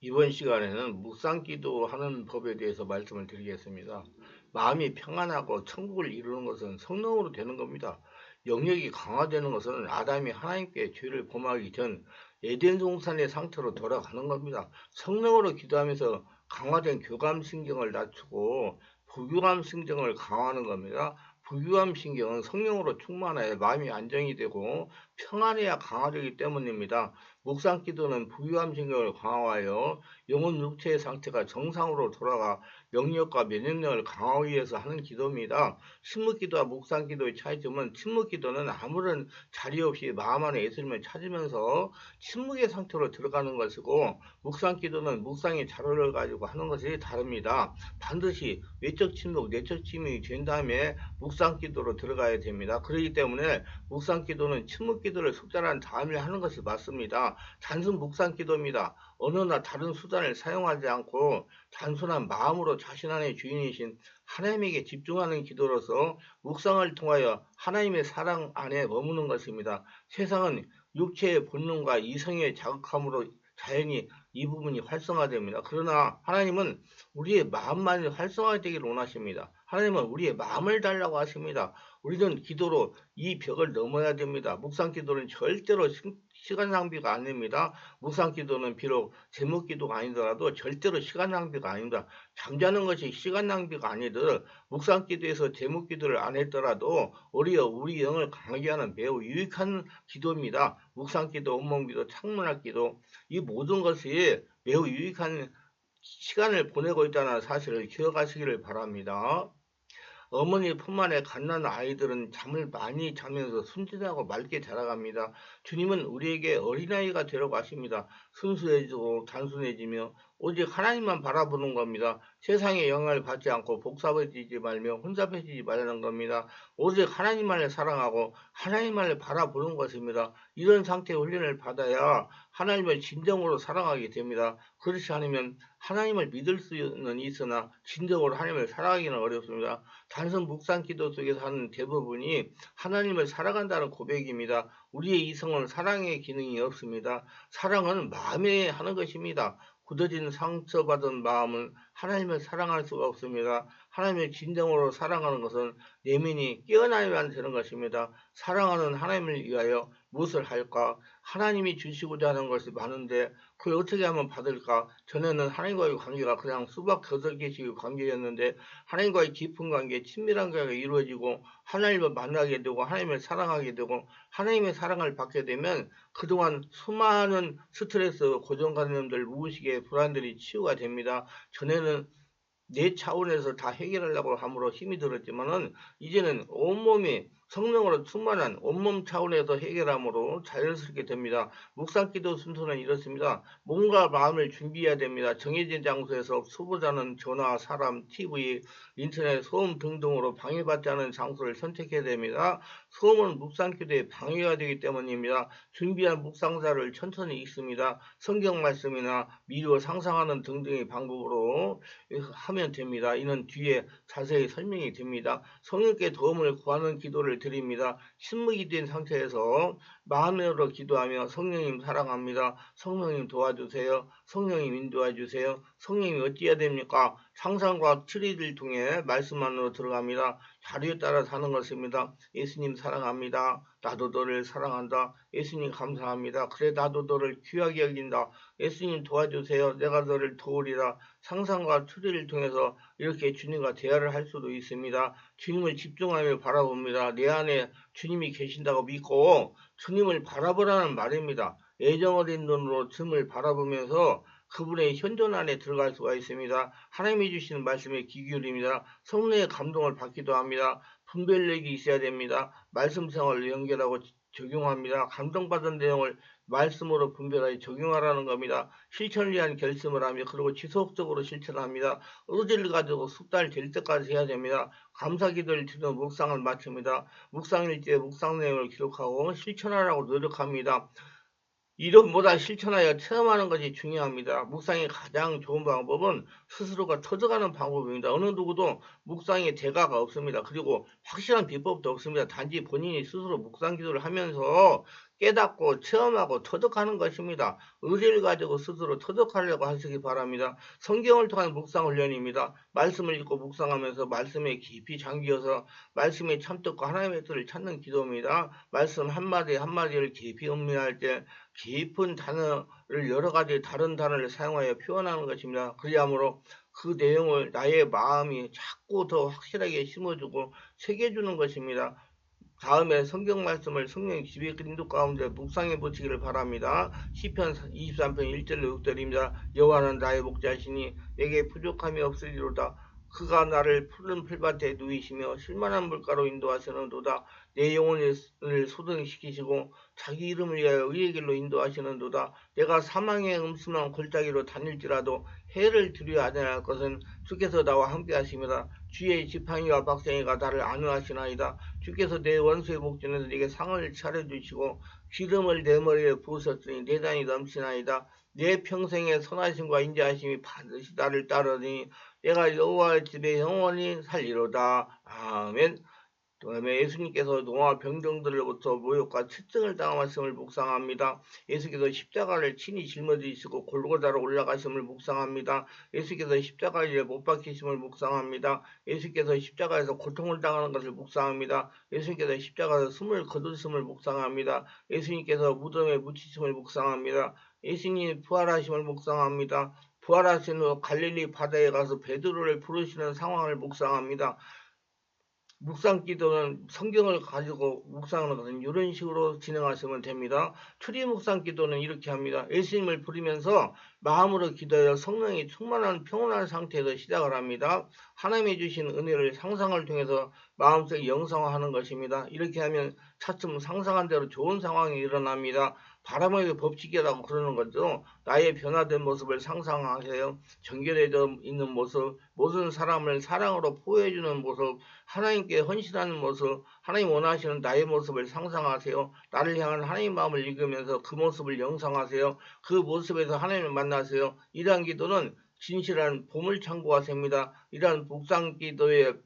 이번 시간에는 묵상기도 하는 법에 대해서 말씀을 드리겠습니다. 마음이 평안하고 천국을 이루는 것은 성령으로 되는 겁니다. 영역이 강화되는 것은 아담이 하나님께 죄를 범하기 전 에덴 동산의 상태로 돌아가는 겁니다. 성령으로 기도하면서 강화된 교감신경을 낮추고 부교감신경을 강화하는 겁니다. 부교감신경은 성령으로 충만하여 마음이 안정이 되고 평안해야 강화되기 때문입니다. 묵상기도는 부유함신경을 강화하여 영혼 육체의 상태가 정상으로 돌아가 영역과 면역력을 강화하기 위해서 하는 기도입니다. 침묵기도와 묵상기도의 차이점은 침묵기도는 아무런 자리 없이 마음 안에 예수님을 찾으면서 침묵의 상태로 들어가는 것이고, 묵상기도는 묵상의 자료를 가지고 하는 것이 다릅니다. 반드시 외적 침묵, 내적 침묵이 된 다음에 묵상기도로 들어가야 됩니다. 그렇기 때문에 묵상기도는 침묵기도를 숙달한 다음에 하는 것이 맞습니다. 단순 묵상 기도입니다. 언어나 다른 수단을 사용하지 않고 단순한 마음으로 자신 안의 주인이신 하나님에게 집중하는 기도로서 묵상을 통하여 하나님의 사랑 안에 머무는 것입니다. 세상은 육체의 본능과 이성의 자극함으로 자연히 이 부분이 활성화됩니다. 그러나 하나님은 우리의 마음만 활성화되기를 원하십니다. 하나님은 우리의 마음을 달라고 하십니다. 우리는 기도로 이 벽을 넘어야 됩니다. 묵상 기도는 절대로 시간 낭비가 아닙니다. 묵상 기도는 비록 제목 기도가 아니더라도 절대로 시간 낭비가 아닙니다. 잠자는 것이 시간 낭비가 아니듯 묵상 기도에서 제목 기도를 안 했더라도 오히려 우리 영을 강하게 하는 매우 유익한 기도입니다. 묵상 기도, 온몸 기도, 창문할 기도, 이 모든 것이 매우 유익한 시간을 보내고 있다는 사실을 기억하시기를 바랍니다. 어머니 품 안에 갓난 아이들은 잠을 많이 자면서 순진하고 맑게 자라갑니다. 주님은 우리에게 어린아이가 되라고 하십니다. 순수해지고 단순해지며 오직 하나님만 바라보는 겁니다. 세상의 영향을 받지 않고 복잡해지지 말며 혼잡해지지 말라는 겁니다. 오직 하나님만을 사랑하고 하나님만을 바라보는 것입니다. 이런 상태의 훈련을 받아야 하나님을 진정으로 사랑하게 됩니다. 그렇지 않으면 하나님을 믿을 수는 있으나 진정으로 하나님을 사랑하기는 어렵습니다. 단순 묵상 기도 속에서 하는 대부분이 하나님을 사랑한다는 고백입니다. 우리의 이성은 사랑의 기능이 없습니다. 사랑은 마음에 하는 것입니다. 굳어진 상처받은 마음은 하나님을 사랑할 수가 없습니다. 하나님을 진정으로 사랑하는 것은 내면이 깨어나야만 되는 것입니다. 사랑하는 하나님을 위하여 무엇을 할까? 하나님이 주시고자 하는 것이 많은데 그걸 어떻게 하면 받을까? 전에는 하나님과의 관계가 그냥 수박 6개씩의 관계였는데 하나님과의 깊은 관계, 친밀한 관계가 이루어지고 하나님을 만나게 되고 하나님을 사랑하게 되고 하나님의 사랑을 받게 되면 그동안 수많은 스트레스, 고정관념들, 무의식의 불안들이 치유가 됩니다. 전에는 내 차원에서 다 해결하려고 함으로 힘이 들었지만은 이제는 온몸이 성령으로 충만한 온몸 차원에서 해결함으로 자연스럽게 됩니다. 묵상기도 순서는 이렇습니다. 몸과 마음을 준비해야 됩니다. 정해진 장소에서 수보자는 전화, 사람, TV, 인터넷, 소음 등등으로 방해받지 않은 장소를 선택해야 됩니다. 소음은 묵상기도에 방해가 되기 때문입니다. 준비한 묵상자를 천천히 읽습니다. 성경 말씀이나 미루어 상상하는 등등의 방법으로 하면 됩니다. 이는 뒤에 자세히 설명이 됩니다. 성령께 도움을 구하는 기도를 드립니다. 침묵이 된 상태에서 마음으로 기도하며 성령님 사랑합니다. 성령님 도와주세요. 성령님 인도해 주세요. 성령님 어찌해야 됩니까? 상상과 추리를 통해 말씀 안으로 들어갑니다. 자료에 따라 사는 것입니다. 예수님 사랑합니다. 나도 너를 사랑한다. 예수님 감사합니다. 그래 나도 너를 귀하게 여긴다. 예수님 도와주세요. 내가 너를 도우리라. 상상과 추리를 통해서 이렇게 주님과 대화를 할 수도 있습니다. 주님을 집중하며 바라봅니다. 내 안에 주님이 계신다고 믿고 주님을 바라보라는 말입니다. 애정 어린 눈으로 주님을 바라보면서 그분의 현존 안에 들어갈 수가 있습니다. 하나님이 주시는 말씀에 귀 기울입니다. 성령의 감동을 받기도 합니다. 분별력이 있어야 됩니다. 말씀 생활을 연결하고 적용합니다. 감동받은 내용을 말씀으로 분별하여 적용하라는 겁니다. 실천을 위한 결심을 하며 그리고 지속적으로 실천합니다. 의지를 가지고 숙달될 때까지 해야 됩니다. 감사기도를 드리는 묵상을 마칩니다. 묵상일지에 묵상 내용을 기록하고 실천하라고 노력합니다. 이론보다 실천하여 체험하는 것이 중요합니다. 묵상의 가장 좋은 방법은 스스로가 터득하는 방법입니다. 어느 누구도 묵상의 대가가 없습니다. 그리고 확실한 비법도 없습니다. 단지 본인이 스스로 묵상 기도를 하면서 깨닫고 체험하고 터득하는 것입니다. 의지를 가지고 스스로 터득하려고 하시기 바랍니다. 성경을 통한 묵상 훈련입니다. 말씀을 읽고 묵상하면서 말씀에 깊이 잠기어서 말씀의 참뜻과 하나님의 뜻을 찾는 기도입니다. 말씀 한마디 한마디를 깊이 음미할 때 깊은 단어를 여러 가지 다른 단어를 사용하여 표현하는 것입니다. 그리함으로 그 내용을 나의 마음이 자꾸 더 확실하게 심어주고 새겨주는 것입니다. 다음에 성경 말씀을 성령 지배 인도 가운데 묵상해 보시기를 바랍니다. 시편 23편 1절로 6절입니다. 여호와는 나의 목자시니 내게 부족함이 없으리로다. 그가 나를 푸른 풀밭에 누이시며 쉴만한 물가로 인도하시는도다. 내 영혼을 소등시키시고 자기 이름을 위하여 의의 길로 인도하시는도다. 내가 사망의 음침한 골짜기로 다닐지라도 해를 두려워 하지 않을 것은 주께서 나와 함께 하십니다. 주의 지팡이와 박생이가 나를 안위하시나이다. 주께서 내 원수의 목전에서 내게 상을 차려주시고 기름을 내 머리에 부으셨으니 내 잔이 넘치나이다. 내 평생의 선하심과 인자하심이 반드시 나를 따르니 내가 여호와의 집에 영원히 살리로다. 아멘. 다음에 예수님께서 노아 병정들로부터 모욕과 채증을 당하심을 묵상합니다. 예수께서 십자가를 친히 짊어지시고 골고다로 올라가심을 묵상합니다. 예수께서 십자가에 못 박히심을 묵상합니다. 예수께서 십자가에서 고통을 당하는 것을 묵상합니다. 예수님께서 십자가에서 숨을 거두심을 묵상합니다. 예수님께서 무덤에 묻히심을 묵상합니다. 예수님이 부활하심을 묵상합니다. 부활하신 후 갈릴리 바다에 가서 베드로를 부르시는 상황을 묵상합니다. 묵상 기도는 성경을 가지고 묵상하는 것은 이런 식으로 진행하시면 됩니다. 추리 묵상 기도는 이렇게 합니다. 예수님을 부르면서 마음으로 기도하여 성령이 충만한 평온한 상태에서 시작을 합니다. 하나님이 주신 은혜를 상상을 통해서 마음속에 영성화하는 것입니다. 이렇게 하면 차츰 상상한 대로 좋은 상황이 일어납니다. 바람의 법칙이라고 그러는 거죠. 나의 변화된 모습을 상상하세요. 정결해져 있는 모습, 모든 사람을 사랑으로 포회해주는 모습, 하나님께 헌신하는 모습, 하나님 원하시는 나의 모습을 상상하세요. 나를 향한 하나님 마음을 읽으면서 그 모습을 영상하세요. 그 모습에서 하나님을 만나세요. 이러한 기도는 진실한 보물창고가 됩니다. 이러한 묵상 기도의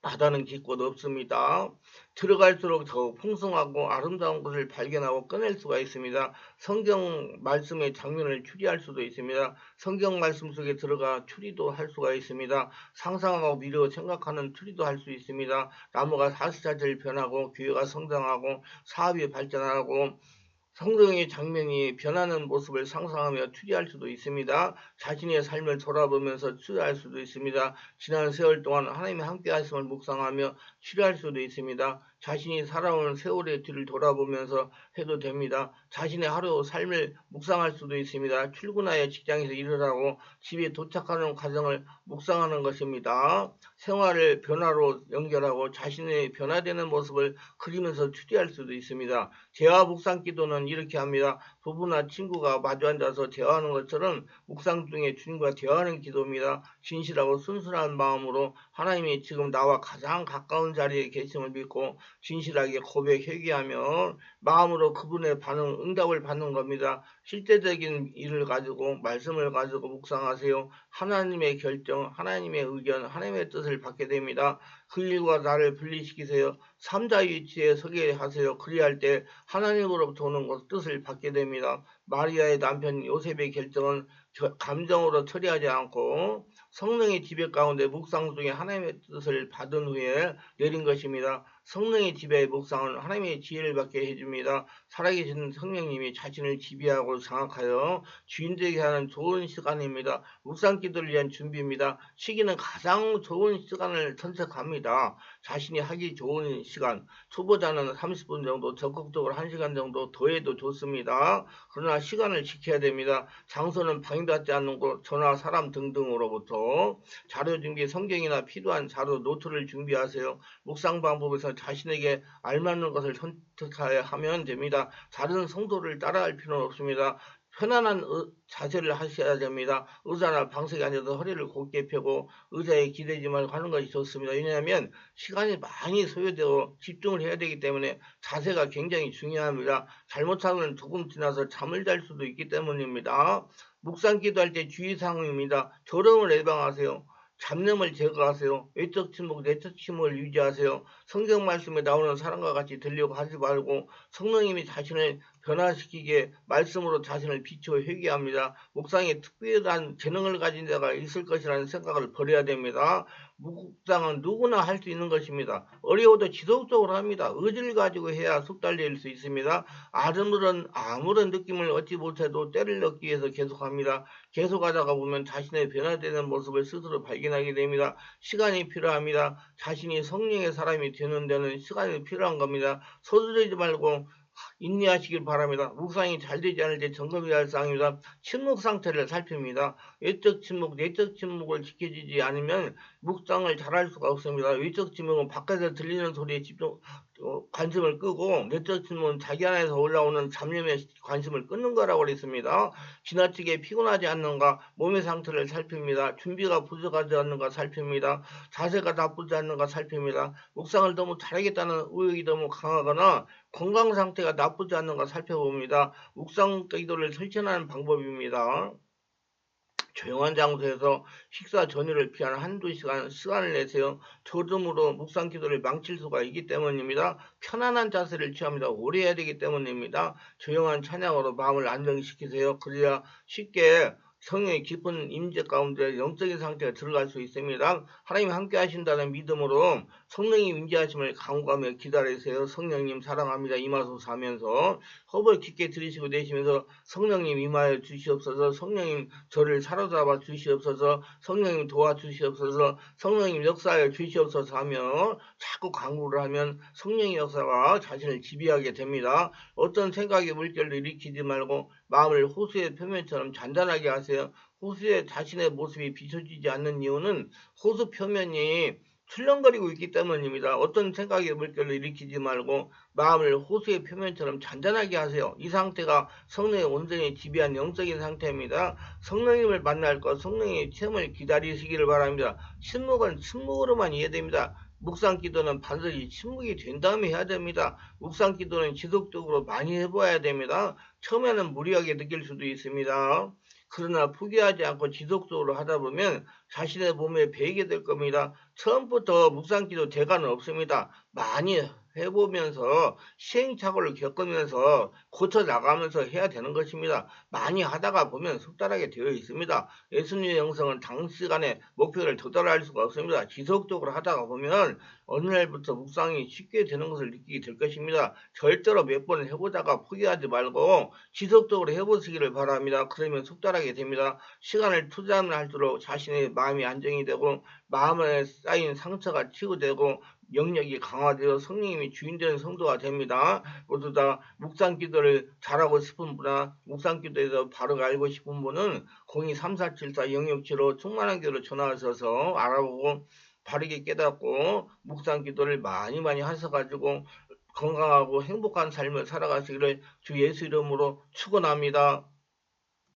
바다는 깊고 넓습니다. 들어갈수록 더욱 풍성하고 아름다운 것을 발견하고 꺼낼 수가 있습니다. 성경 말씀의 장면을 추리할 수도 있습니다. 성경 말씀 속에 들어가 추리도 할 수가 있습니다. 상상하고 미루어 생각하는 추리도 할 수 있습니다. 나무가 사시사철 변하고 교회가 성장하고 사업이 발전하고 성경의 장면이 변하는 모습을 상상하며 추리할 수도 있습니다. 자신의 삶을 돌아보면서 추리할 수도 있습니다. 지난 세월 동안 하나님이 함께 하심을 묵상하며 추리할 수도 있습니다. 자신이 살아온 세월의 뒤를 돌아보면서 해도 됩니다. 자신의 하루 삶을 묵상할 수도 있습니다. 출근하여 직장에서 일을 하고 집에 도착하는 과정을 묵상하는 것입니다. 생활을 변화로 연결하고 자신의 변화되는 모습을 그리면서 추리할 수도 있습니다. 대화 묵상 기도는 이렇게 합니다. 부부나 친구가 마주 앉아서 대화하는 것처럼 묵상 중에 주님과 대화하는 기도입니다. 진실하고 순수한 마음으로 하나님이 지금 나와 가장 가까운 자리에 계심을 믿고 진실하게 고백 회개하며 마음으로 그분의 반응, 응답을 받는 겁니다. 실제적인 일을 가지고 말씀을 가지고 묵상하세요. 하나님의 결정, 하나님의 의견, 하나님의 뜻을 받게 됩니다. 그 일과 나를 분리시키세요. 삼자 위치에 서게 하세요. 그리할 때 하나님으로부터 오는 것 뜻을 받게 됩니다. 마리아의 남편 요셉의 결정은 감정으로 처리하지 않고 성령의 지배 가운데 묵상 중에 하나님의 뜻을 받은 후에 내린 것입니다. 성령의 지배의 묵상은 하나님의 지혜를 받게 해줍니다. 살아계신 성령님이 자신을 지배하고 장악하여 주인되게 하는 좋은 시간입니다. 묵상 기도를 위한 준비입니다. 시기는 가장 좋은 시간을 선택합니다. 자신이 하기 좋은 시간, 초보자는 30분 정도, 적극적으로 1시간 정도 더해도 좋습니다. 그러나 시간을 지켜야 됩니다. 장소는 방해받지 않는 곳, 전화, 사람 등등으로부터 자료 준비, 성경이나 필요한 자료, 노트를 준비하세요. 묵상 방법에서 자신에게 알맞는 것을 선택하여 하면 됩니다. 다른 성도를 따라할 필요는 없습니다. 편안한 자세를 하셔야 됩니다. 의자나 방석에 앉아서 허리를 곧게 펴고 의자에 기대지 말고 하는 것이 좋습니다. 왜냐하면 시간이 많이 소요되고 집중을 해야 되기 때문에 자세가 굉장히 중요합니다. 잘못하면 조금 지나서 잠을 잘 수도 있기 때문입니다. 묵상 기도할 때 주의사항입니다. 졸음을 예방하세요. 잡념을 제거하세요. 외적 침묵, 내적 침묵을 유지하세요. 성경 말씀에 나오는 사람과 같이 들려고 하지 말고 성령님이 자신을 변화시키게 말씀으로 자신을 비추어 회개합니다. 묵상에 특별한 재능을 가진 자가 있을 것이라는 생각을 버려야 됩니다. 묵상은 누구나 할 수 있는 것입니다. 어려워도 지속적으로 합니다. 의지를 가지고 해야 숙달될 수 있습니다. 아무런 느낌을 얻지 못해도 때를 넣기 위해서 계속합니다. 계속하다가 보면 자신의 변화되는 모습을 스스로 발견하게 됩니다. 시간이 필요합니다. 자신이 성령의 사람이 되는 데는 시간이 필요한 겁니다. 서두르지 말고 인내하시길 바랍니다. 묵상이 잘 되지 않을 때 점검해야 할 사항입니다. 침묵 상태를 살핍니다. 외적 침묵, 내적 침묵을 지켜주지 않으면 묵상을 잘할 수가 없습니다. 외적 침묵은 밖에서 들리는 소리에 관심을 끄고, 내적 침묵은 자기 안에서 올라오는 잡념에 관심을 끊는 거라고 그랬습니다. 지나치게 피곤하지 않는가, 몸의 상태를 살핍니다. 준비가 부족하지 않는가 살핍니다. 자세가 나쁘지 않는가 살핍니다. 묵상을 너무 잘하겠다는 의욕이 너무 강하거나 건강 상태가 나쁘지 않는가 살펴봅니다. 묵상 기도를 실천하는 방법입니다. 조용한 장소에서 식사 전후를 피한 한두 시간을 내세요. 저음으로 묵상 기도를 망칠 수가 있기 때문입니다. 편안한 자세를 취합니다. 오래 해야 되기 때문입니다. 조용한 찬양으로 마음을 안정시키세요. 그래야 쉽게 성령의 깊은 임재 가운데 영적인 상태가 들어갈 수 있습니다. 하나님이 함께 하신다는 믿음으로 성령님 임재하심을 간구하며 기다리세요. 성령님 사랑합니다. 임하소서 하면서 호흡을 깊게 들이쉬고 내쉬면서 성령님 임하여 주시옵소서. 성령님 저를 사로잡아 주시옵소서. 성령님 도와주시옵소서. 성령님 역사하여 주시옵소서 하며 자꾸 간구를 하면 성령의 역사가 자신을 지배하게 됩니다. 어떤 생각의 물결을 일으키지 말고 마음을 호수의 표면처럼 잔잔하게 하세요. 호수에 자신의 모습이 비춰지지 않는 이유는 호수 표면이 출렁거리고 있기 때문입니다. 어떤 생각의 물결을 일으키지 말고 마음을 호수의 표면처럼 잔잔하게 하세요. 이 상태가 성령의 온전히 지배한 영적인 상태입니다. 성령님을 만날 것, 성령의 체험을 기다리시기를 바랍니다. 침묵은 침묵으로만 이해됩니다. 묵상 기도는 반드시 침묵이 된 다음에 해야 됩니다. 묵상 기도는 지속적으로 많이 해봐야 됩니다. 처음에는 무리하게 느낄 수도 있습니다. 그러나 포기하지 않고 지속적으로 하다 보면 자신의 몸에 배이게 될 겁니다. 처음부터 묵상기도 대가는 없습니다. 많이 해보면서 시행착오를 겪으면서 고쳐나가면서 해야 되는 것입니다. 많이 하다가 보면 숙달하게 되어 있습니다. 예수님의 영성은 단시간에 목표를 도달할 수가 없습니다. 지속적으로 하다가 보면 어느 날부터 묵상이 쉽게 되는 것을 느끼게 될 것입니다. 절대로 몇 번 해보다가 포기하지 말고 지속적으로 해보시기를 바랍니다. 그러면 숙달하게 됩니다. 시간을 투자하면 할수록 자신의 마음이 안정이 되고 마음에 쌓인 상처가 치유되고 영역이 강화되어 성령님이 주인되는 성도가 됩니다. 모두 다 묵상 기도를 잘하고 싶은 분이나 묵상 기도에서 바로 알고 싶은 분은 02-3474-0675 충만한 교로 전화하셔서 알아보고 바르게 깨닫고 묵상 기도를 많이 하셔가지고 건강하고 행복한 삶을 살아가시기를 주 예수 이름으로 축원합니다.